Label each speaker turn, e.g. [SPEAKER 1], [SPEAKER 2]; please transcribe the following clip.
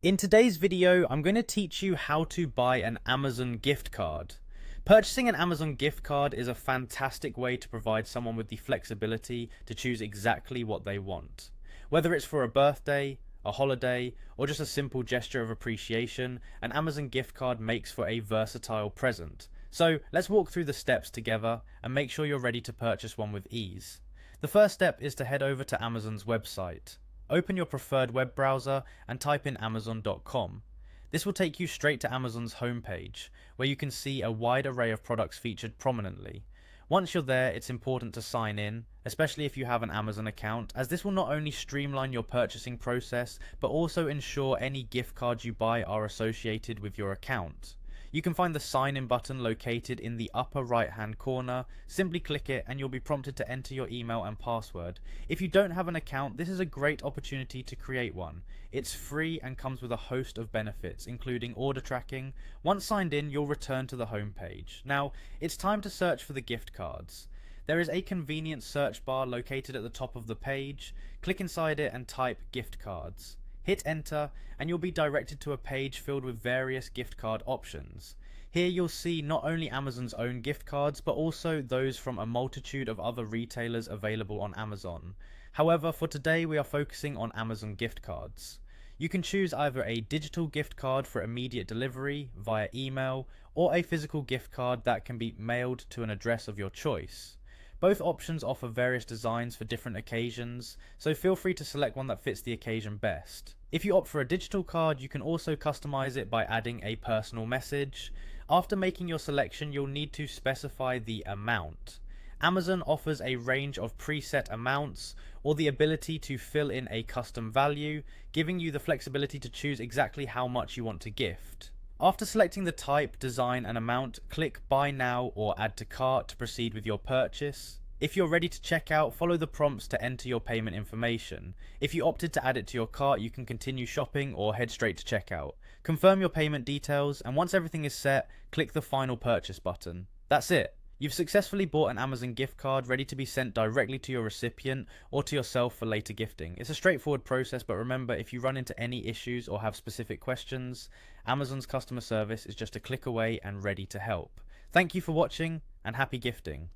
[SPEAKER 1] In today's video, I'm going to teach you how to buy an Amazon gift card. Purchasing an Amazon gift card is a fantastic way to provide someone with the flexibility to choose exactly what they want. Whether it's for a birthday, a holiday, or just a simple gesture of appreciation, an Amazon gift card makes for a versatile present. So let's walk through the steps together and make sure you're ready to purchase one with ease. The first step is to head over to Amazon's website. Open your preferred web browser and type in Amazon.com. This will take you straight to Amazon's homepage, where you can see a wide array of products featured prominently. Once you're there, it's important to sign in, especially if you have an Amazon account, as this will not only streamline your purchasing process, but also ensure any gift cards you buy are associated with your account. You can find the sign in button located in the upper right hand corner. Simply click it and you'll be prompted to enter your email and password. If you don't have an account, this is a great opportunity to create one. It's free and comes with a host of benefits, including order tracking. Once signed in, you'll return to the home page. Now, it's time to search for the gift cards. There is a convenient search bar located at the top of the page. Click inside it and type gift cards. Hit enter and you'll be directed to a page filled with various gift card options. Here you'll see not only Amazon's own gift cards, but also those from a multitude of other retailers available on Amazon. However, for today we are focusing on Amazon gift cards. You can choose either a digital gift card for immediate delivery via email, or a physical gift card that can be mailed to an address of your choice. Both options offer various designs for different occasions, so feel free to select one that fits the occasion best. If you opt for a digital card, you can also customize it by adding a personal message. After making your selection, you'll need to specify the amount. Amazon offers a range of preset amounts or the ability to fill in a custom value, giving you the flexibility to choose exactly how much you want to gift. After selecting the type, design and amount, click Buy Now or Add to Cart to proceed with your purchase. If you're ready to check out, follow the prompts to enter your payment information. If you opted to add it to your cart, you can continue shopping or head straight to checkout. Confirm your payment details, and once everything is set, click the Final Purchase button. That's it. You've successfully bought an Amazon gift card ready to be sent directly to your recipient or to yourself for later gifting. It's a straightforward process, but remember, if you run into any issues or have specific questions, Amazon's customer service is just a click away and ready to help. Thank you for watching, and happy gifting.